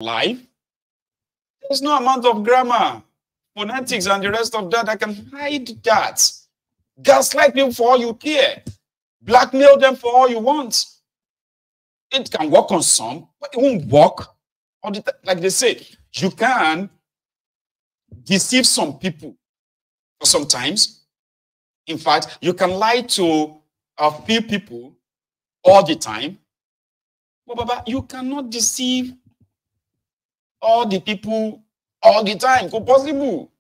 life. There's no amount of grammar, phonetics, and the rest of that can hide that. Gaslight people for all you care. Blackmail them for all you want. It can work on some, but it won't work. Like they say, you can deceive some people sometimes. In fact, you can lie to a few people all the time. But you cannot deceive all the people all the time. It's possible.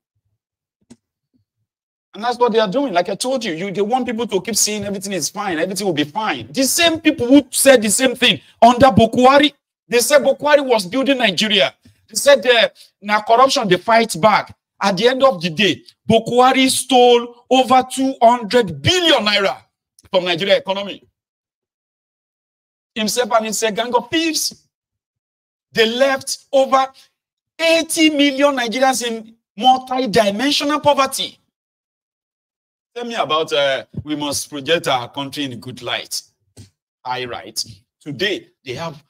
And that's what they are doing. Like I told you, they want people to keep saying everything is fine, everything will be fine. The same people who said the same thing under Bokwari, they said Bokwari was building Nigeria. They said now corruption, they fight back. At the end of the day, Bokwari stole over 200 billion naira from Nigeria economy. Himself and his gang of thieves. They left over 80 million Nigerians in multi-dimensional poverty. Tell me about we must project our country in a good light. I write. Today, they have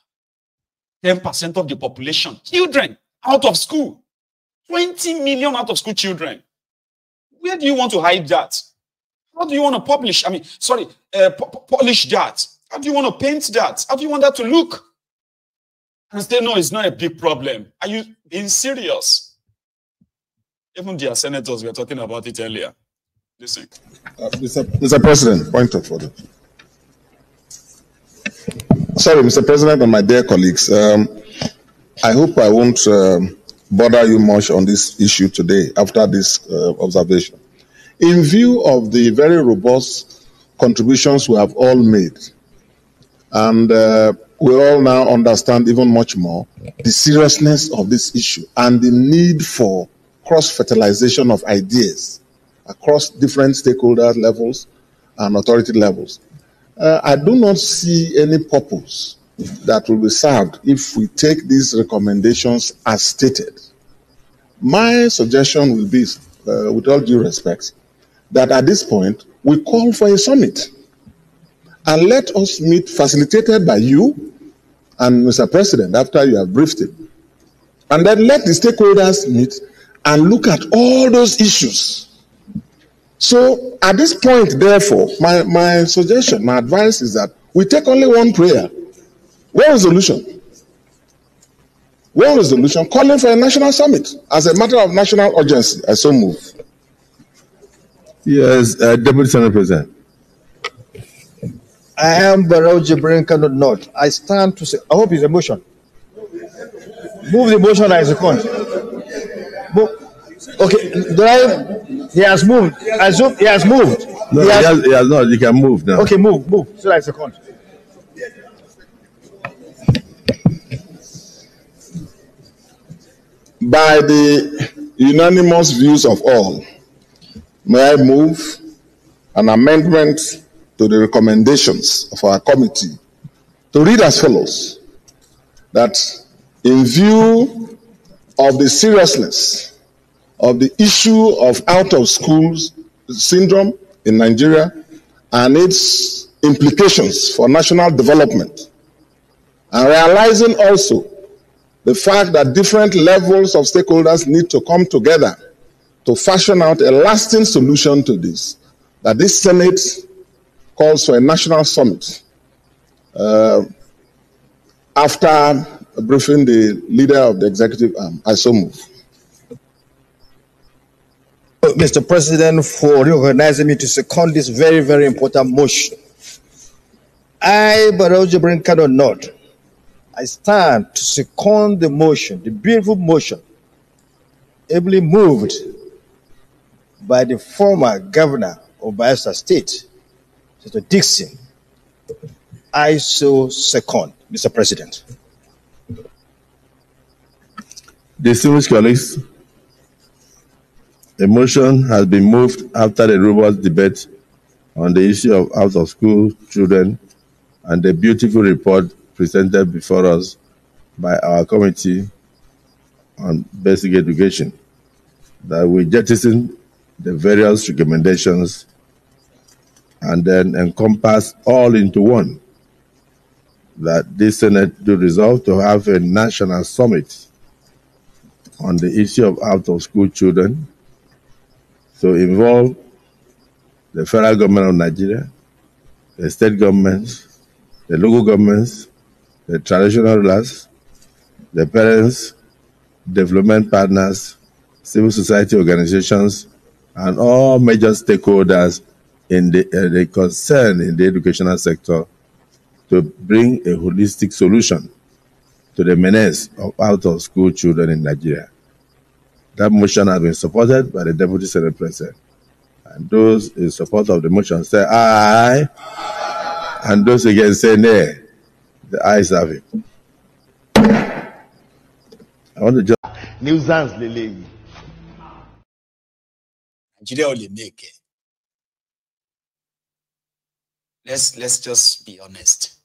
10% of the population, children, out of school. 20 million out of school children. Where do you want to hide that? How do you want to publish? Polish that? How do you want to paint that? How do you want that to look? And say, no, it's not a big problem. Are you being serious? Even their senators were talking about it earlier. Listen. Mr. President, point of order. Sorry, Mr. President and my dear colleagues. I hope I won't bother you much on this issue today after this observation. In view of the very robust contributions we have all made, and we all now understand even much more the seriousness of this issue and the need for cross-fertilization of ideas across different stakeholder levels and authority levels. I do not see any purpose that will be served if we take these recommendations as stated. My suggestion will be, with all due respect, that at this point, we call for a summit. And let us meet, facilitated by you and Mr. President, after you have briefed him. And then let the stakeholders meet and look at all those issues. So at this point, therefore, my suggestion, my advice is that we take only one prayer, one resolution. One resolution calling for a national summit as a matter of national urgency. I so move. Yes, Deputy Senate President. I am Barrow Jibrin cannot not. I stand to say, I hope it's a motion. Move the motion as a con. Okay, he has moved. I assume he has moved. No, he has not. You can move now. Okay, move. So that's a con. By the unanimous views of all, may I move an amendment to the recommendations of our committee to read as follows: that in view of the seriousness of the issue of out-of-schools syndrome in Nigeria and its implications for national development, and realizing also the fact that different levels of stakeholders need to come together to fashion out a lasting solution to this, that this Senate calls for a national summit after briefing the leader of the executive arm. I so move. Mr. President, for recognizing me to second this very, very important motion. I, Barrow Jibrin cannot not. I stand to second the motion, the beautiful motion, ably moved by the former governor of Bayelsa State, Mr. Dixon. I so second, Mr. President. Distinguished colleagues, a motion has been moved after the robust debate on the issue of out-of-school children and the beautiful report presented before us by our Committee on Basic Education, that we jettison the various recommendations and then encompass all into one. that this Senate do resolve to have a national summit on the issue of out-of-school children to involve the federal government of Nigeria, the state governments, the local governments, the traditional rulers, the parents, development partners, civil society organizations, and all major stakeholders in the concern in the educational sector to bring a holistic solution to the menace of out-of-school children in Nigeria. That motion has been supported by the Deputy Senate President. And those in support of the motion say aye, and those against say nay. The ayes have it. I want to just nuisance lele. Nigeria only make it. Let's just be honest.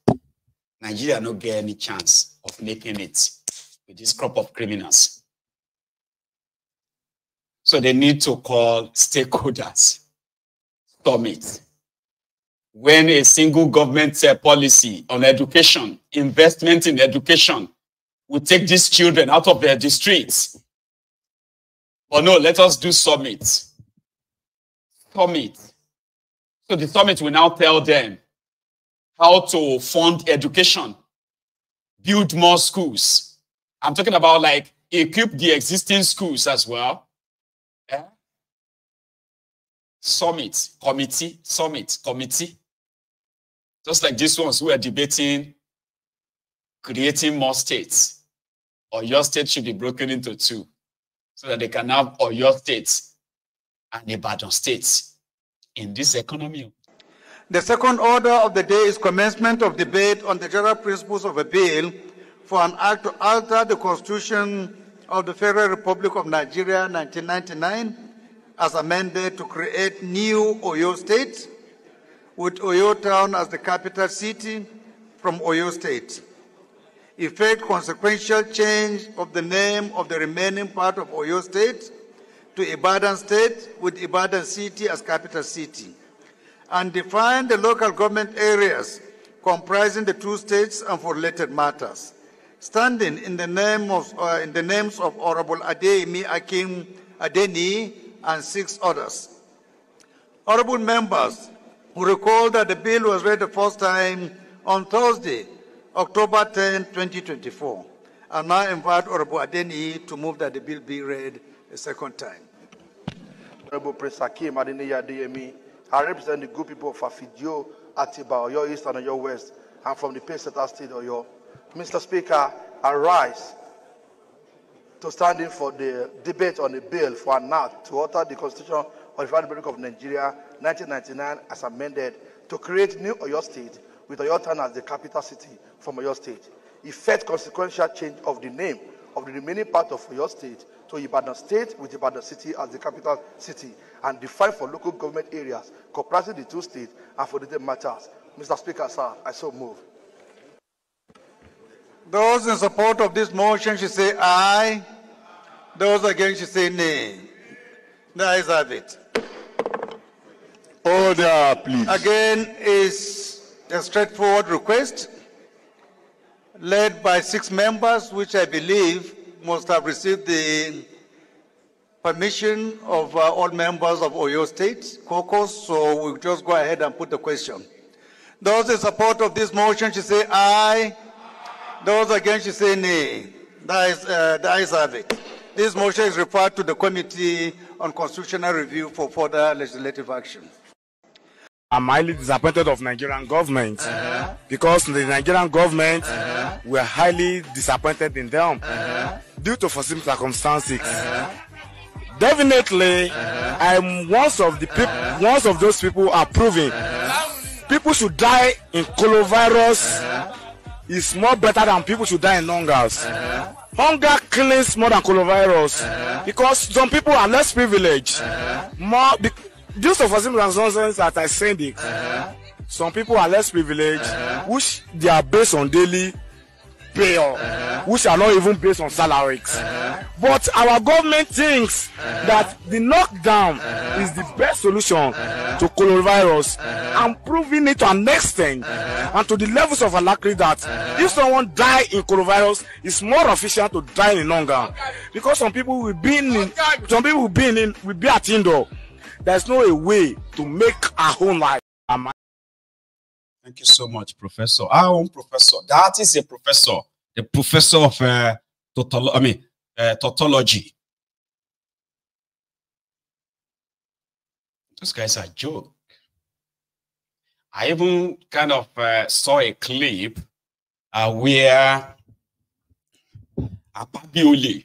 Nigeria no get any chance of making it with this crop of criminals. So they need to call stakeholders, summit. When a single government policy on education, investment in education, will take these children out of the streets. But no, let us do summit. Summit. So the summit will now tell them how to fund education, build more schools. I'm talking about like equip the existing schools as well. Yeah? Summit, committee, summit, committee. Just like these ones who are debating creating more states. Oyo State should be broken into two so that they can have Oyo State and Ibadan State in this economy. The second order of the day is commencement of debate on the general principles of a bill for an act to alter the Constitution of the Federal Republic of Nigeria 1999 as amended to create new Oyo State with Oyo Town as the capital city from Oyo State. Effect consequential change of the name of the remaining part of Oyo State to Ibadan State with Ibadan City as capital city. And define the local government areas comprising the two states and for related matters. Standing in the names of Honorable Adeyemi Akim Adeni and 6 others. Honorable members, who recall that the bill was read the first time on Thursday, October 10, 2024. I now invite Honorable Adeni to move that the bill be read a second time. Honorable Prince Hakim Adeyemi, I represent the good people of Akpabiole, Atiba, Oyo East and Oyo West, and from the Payseta State Oyo. Mr. Speaker, I rise to stand in for the debate on a bill for an act to alter the Constitution of the Federal Republic of Nigeria 1999 as amended to create new Oyo State with Oyo Town as the capital city from Oyo State. Effect consequential change of the name of the remaining part of Oyo State to Ibadan State with Ibadan City as the capital city and define for local government areas comprising the two states and for related matters. Mr. Speaker, sir, I so move. Those in support of this motion should say aye. Those against should say nay. The ayes have it. Order, please. Again is a straightforward request led by 6 members, which I believe must have received the permission of all members of Oyo State caucus, so we'll just go ahead and put the question. Those in support of this motion should say aye. Those against should say nay. The ayes have it. This motion is referred to the Committee on Constitutional Review for further legislative action. I'm highly disappointed of Nigerian government because the Nigerian government were highly disappointed in them due to foreseen circumstances. Definitely, I'm one of those people approving. People should die in coronavirus is more better than people should die in hungers. Hunger kills more than coronavirus because some people are less privileged. Due to foreseen circumstances that I said it, some people are less privileged, which they are based on daily bill, which are not even based on salaries. But our government thinks that the lockdown is the best solution to coronavirus, and proving it to an extent and to the levels of alacrity that if someone die in coronavirus, it's more efficient to die in longer, because some people will be at indoor. There's no a way to make our own life. Thank you so much, Professor. Our own professor. That is a professor. The professor of tautology. Those guys are joke. I even kind of saw a clip where Akpabiole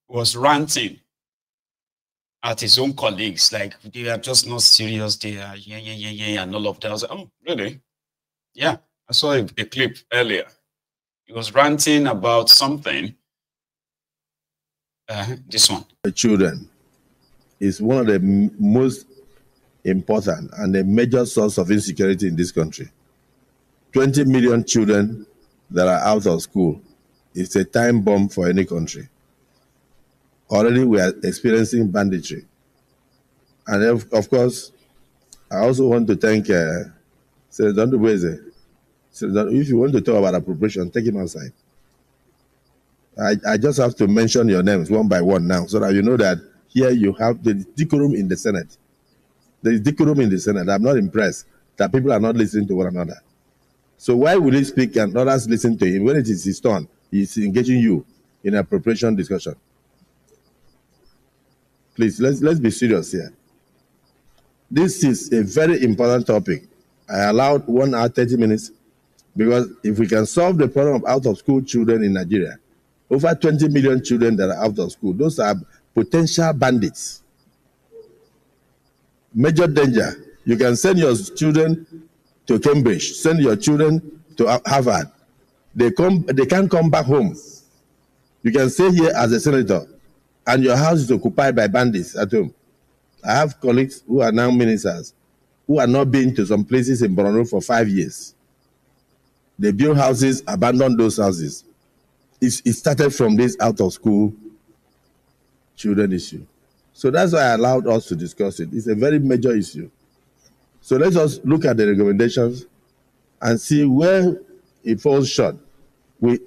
was ranting at his own colleagues, like they are just not serious, they are and all of that. I was like, oh, really? Yeah, I saw a clip earlier. He was ranting about something. This one. Children is one of the most important and a major source of insecurity in this country. 20 million children that are out of school is a time bomb for any country. Already we are experiencing banditry. And of course, I also want to thank Senator Ndubueze. If you want to talk about appropriation, take him outside. I just have to mention your names one by one now, so that you know that here you have the decorum in the Senate. There is decorum in the Senate. I'm not impressed that people are not listening to one another. So why will he speak and others listen to him? When it is his turn, he's engaging you in appropriation discussion. Please, let's be serious here. This is a very important topic. I allowed 1 hour, 30 minutes, because if we can solve the problem of out-of-school children in Nigeria, over 20 million children that are out of school, those are potential bandits. Major danger. You can send your children to Cambridge, send your children to Harvard. They can't come back home. You can stay here as a senator, and your house is occupied by bandits at home. I have colleagues who are now ministers who are not been to some places in Borno for 5 years. They build houses, abandon those houses. It started from this out-of-school children issue. So that's why I allowed us to discuss it. It's a very major issue. So let's just look at the recommendations and see where it falls short. We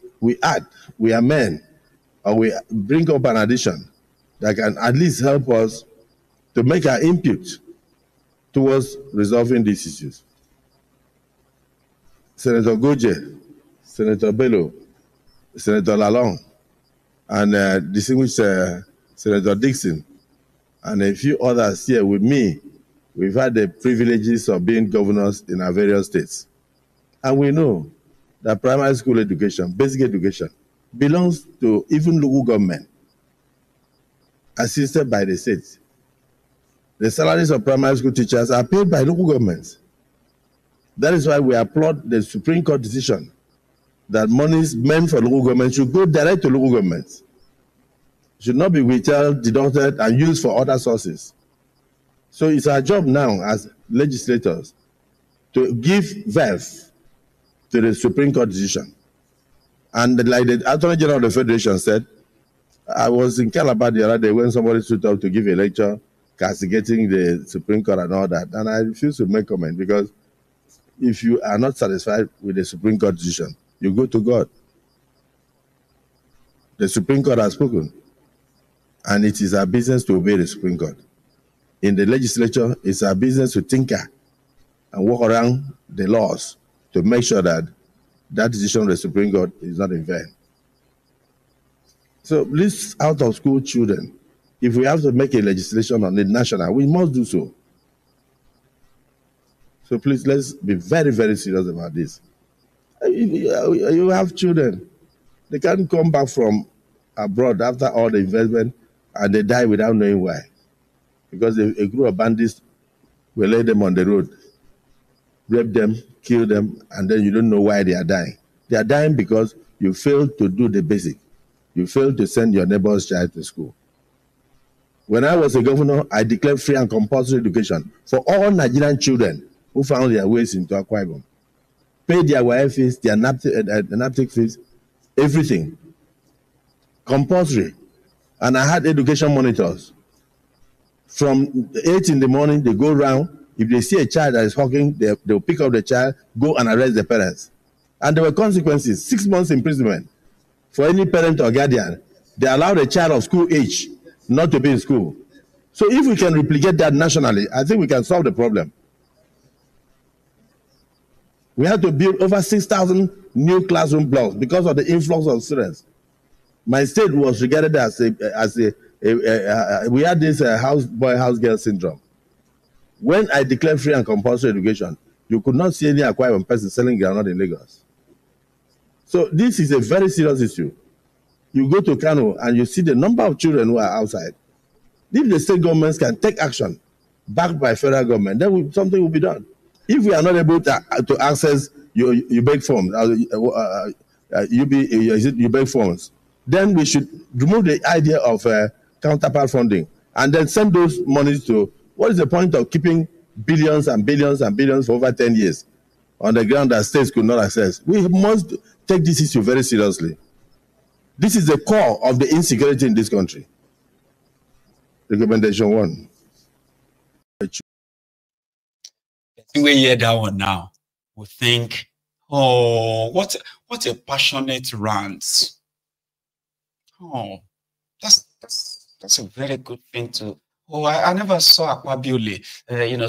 add, we amend, or we bring up an addition that can at least help us to make our input towards resolving these issues. Senator Goje, Senator Bello, Senator Lalong, and distinguished Senator Dixon, and a few others here with me, we've had the privileges of being governors in our various states. And we know that primary school education, basic education, belongs to even local government, assisted by the state. The salaries of primary school teachers are paid by local governments. That is why we applaud the Supreme Court decision that monies meant for local government should go direct to local governments. Should not be withheld, deducted, and used for other sources. So it's our job now as legislators to give verve to the Supreme Court decision. And like the Attorney General of the Federation said, I was in Calabar the other day when somebody stood up to give a lecture castigating the Supreme Court and all that, and I refuse to make comment, because if you are not satisfied with the Supreme Court decision, you go to God. The Supreme Court has spoken, and it is our business to obey the Supreme Court. In the legislature, it's our business to tinker and work around the laws to make sure that that decision of the Supreme Court is not in vain. So these out-of-school children, if we have to make a legislation on the national, we must do so. So please, let's be very, very serious about this. You have children. They can't come back from abroad after all the investment and they die without knowing why. Because a group of bandits will lay them on the road, rape them, kill them, and then you don't know why they are dying. They are dying because you failed to do the basic. You failed to send your neighbor's child to school. When I was a governor, I declared free and compulsory education for all Nigerian children who found their ways into Akwa Ibom. pay their wire fees, their NAPTIC fees, everything. Compulsory. And I had education monitors. From 8 in the morning, they go around. If they see a child that is hawking, they'll pick up the child, go and arrest the parents. And there were consequences, 6 months imprisonment for any parent or guardian. They allowed a child of school age not to be in school. So if we can replicate that nationally, I think we can solve the problem. We had to build over 6,000 new classroom blocks because of the influx of students. My state was regarded as we had this house boy, house girl syndrome. When I declared free and compulsory education, you could not see any acquired person selling groundnut in Lagos. So this is a very serious issue. You go to Kano and you see the number of children who are outside. If the state governments can take action backed by federal government, then something will be done. If we are not able to access UBEC forms, UBEC forms, then we should remove the idea of counterpart funding and then send those monies to, what is the point of keeping billions and billions and billions for over 10 years on the ground that states could not access? We must take this issue very seriously. This is the core of the insecurity in this country. Recommendation 1. We hear that one now, we think, oh, what a passionate rant. Oh, that's a very good thing to. Oh, I never saw Akpabiole,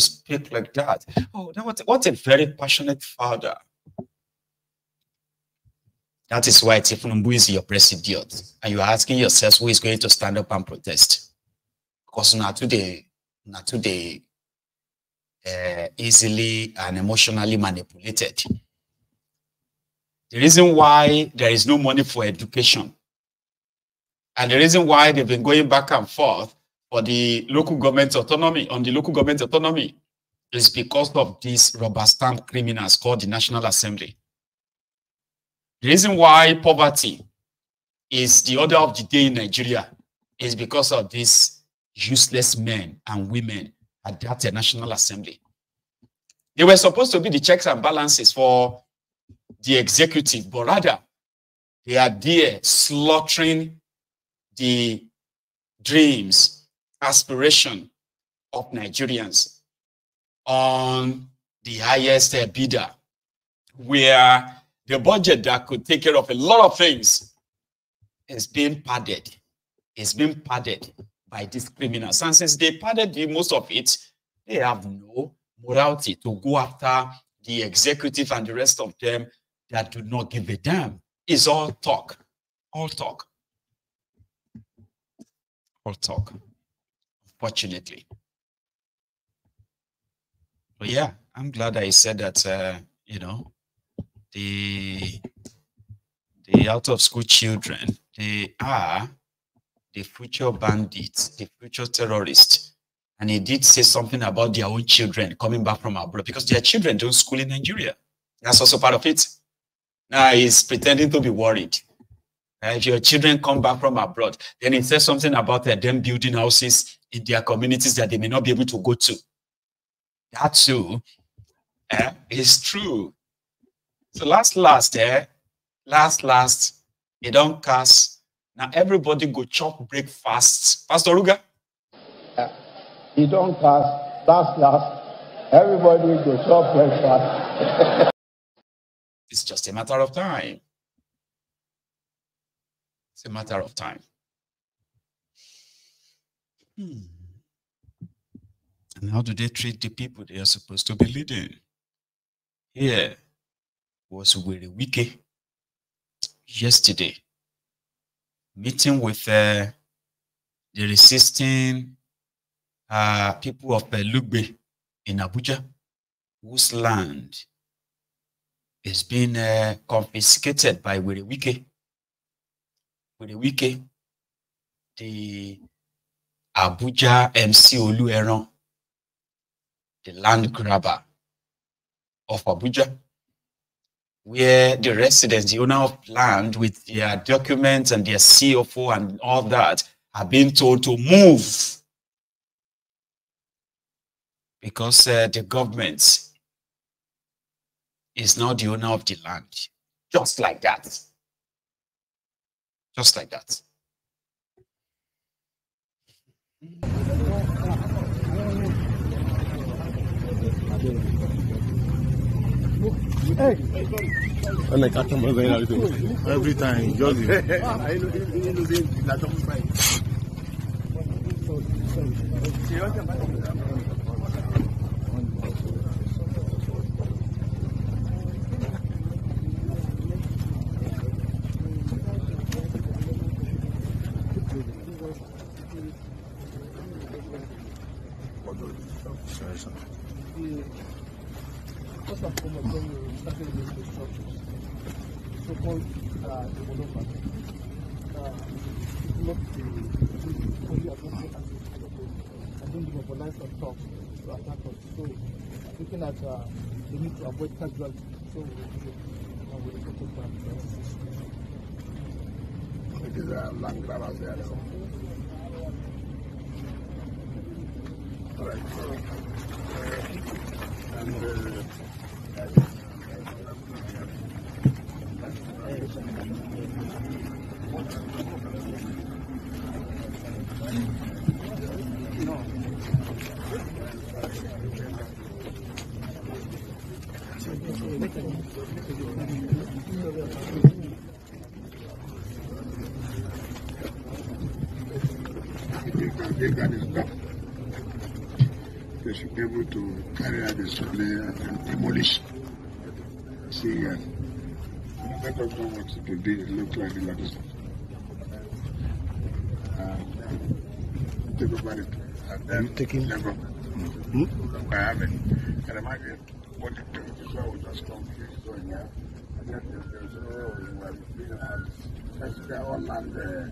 speak like that. Oh, what a very passionate father. That is why Tifnumbu is your president, and you are asking yourself who is going to stand up and protest. Because not today, easily and emotionally manipulated. The reason why there is no money for education, and the reason why they've been going back and forth for the local government autonomy, is because of these rubber stamp criminals called the National Assembly. The reason why poverty is the order of the day in Nigeria is because of these useless men and women at that National Assembly. They were supposed to be the checks and balances for the executive, but rather they are there slaughtering the dreams, aspiration of Nigerians on the highest bidder, where the budget that could take care of a lot of things is being padded. It's being padded by these criminals. And since they padded most of it, they have no morality to go after the executive and the rest of them that do not give a damn. It's all talk. All talk. All talk, unfortunately. But yeah, I'm glad I said that, the out-of-school children, they are the future bandits, the future terrorists. And he did say something about their own children coming back from abroad because their children don't school in Nigeria. That's also part of it. Now he's pretending to be worried. If your children come back from abroad, then he says something about them building houses in their communities that they may not be able to go to. That too is true. So last, you don't cast. Now everybody go chop breakfast. Pastor Ruga? You don't cast. Last, everybody go chop breakfast. It's just a matter of time. It's a matter of time. And how do they treat the people they are supposed to be leading? Here was Wiri Wike yesterday, meeting with the resisting people of Lugbe in Abuja, whose land is being confiscated by Wiri Wike. Wiri Wike, the Abuja MC Olueron, the land grabber of Abuja, where the residents, the owner of land with their documents and their CFO and all that, are being told to move because the government is now the owner of the land. Just like that. Just like that. Every time, just looking at the need to avoid casualties. So we it is a long grammar there. All right. They should be able to carry out the display and demolish. See, let us know what it will be. It looks like the legislature. Take over it. And then taking level. I have it. And imagine what it takes. This one will just come here. So, yeah. And then there's let's get all land there.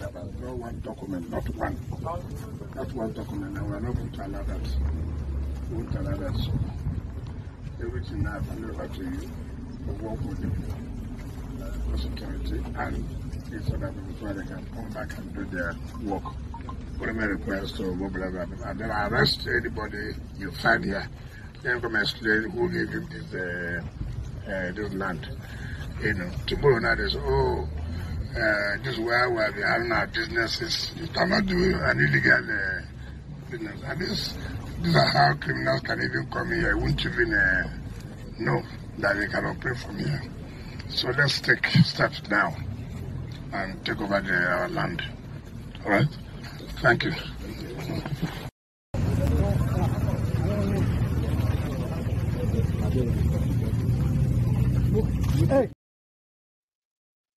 But no one document, not one. Not one document, and we're not going to allow that. We won't allow that. So everything now I've handed over to you, we work with you for security, and it's so that before they can come back and do their work. Whatever request or whatever, and then arrest anybody you find here. Then come explain who gave him this land. You know, tomorrow night is this is where we are having our businesses. You cannot do an illegal business. And these are how criminals can even come here. You won't even know that they can operate from here. So let's take steps now and take over our land. All right? Thank you.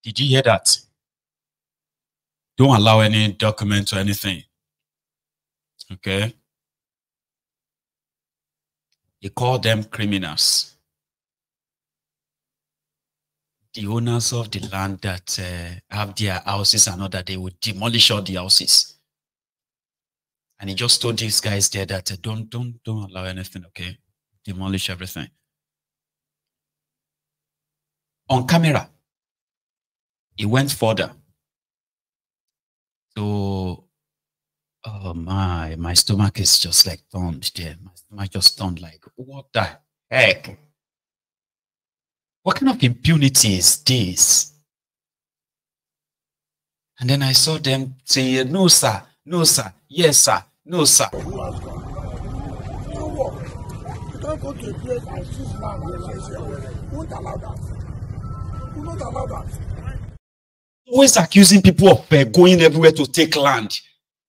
Did you hear that? Don't allow any document or anything. Okay? They call them criminals. The owners of the land that have their houses and all that, they would demolish all the houses. And he just told these guys there that don't allow anything, okay? Demolish everything. On camera, he went further. So, oh my stomach is just like turned there. My stomach just turned like, what the heck? What kind of impunity is this? And then I saw them say, no, sir, yes, sir, no, sir. You don't go to a place and seize land where won't allow that. We won't allow that. Always accusing people of going everywhere to take land.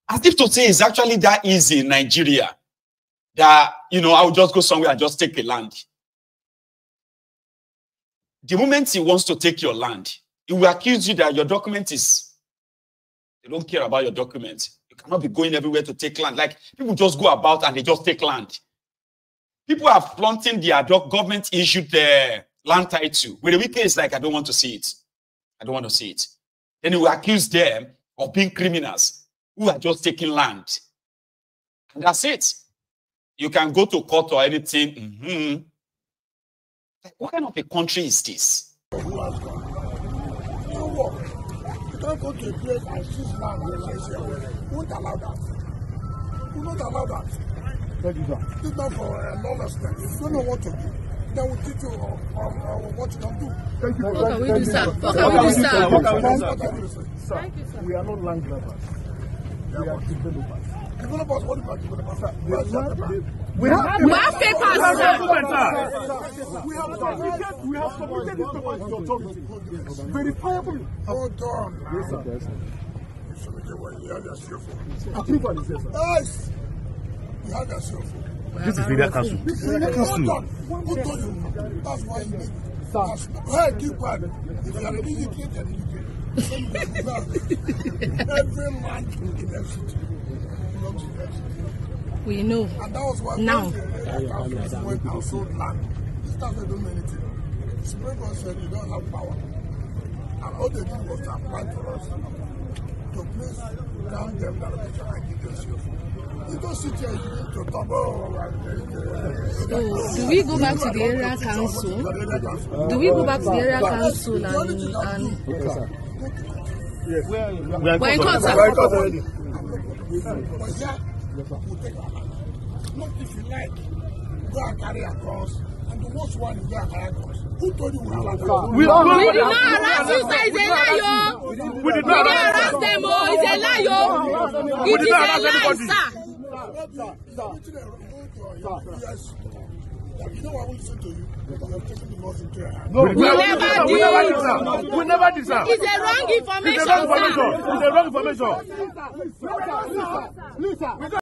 As if to say it's actually that easy in Nigeria. That, I will just go somewhere and just take a land. The moment he wants to take your land, he will accuse you that your document is, they don't care about your document. You cannot be going everywhere to take land. Like, people just go about and they just take land. People are flaunting their government issued the land title. With the wicked is like, I don't want to see it. I don't want to see it. Then he will accuse them of being criminals who are just taking land. And that's it. You can go to court or anything. Like, what kind of a country is this? You don't go to a place and seize land where won't allow that. We won't allow that. It's not for lawlessness. You don't know what to do. Then we'll teach you what you can do. Thank you. What can we do, sir? What can we do, sir? Thank you, sir. We are not land grabbers. We are developers. Developers, what do you mean developers? We have papers, sir. We have submitted this paper to the authority. Verifiable. Hold on. Yes, sir. Approval is there, sir. Yes. You have your CFO. This is Area Council. Who told you? That's why you make it. Hey, keep quiet. If you are an illiterate, you're an illiterate. Every man in the city belongs to the city. We know. And that was why now went and sold land. This time they don't do anything. The Supreme Court said you don't have power. And all they did was to apply for us to please calm them that they can give them CFO. You don't sit here to talk So, do we go back to the area council? Do we go back to the area council and we're in court, sir. already. Not if you like, go and carry across, and the worst one is go and carry across. Who told you we have across? We did not harass you, sir. It's a lie, yo. We did not harass them, oh. It's a lie, yo. It is a lie, sir. You know I will listen to you. You have taken the laws into your hand. We never did, sir. It's a wrong information, sir. It's a wrong information.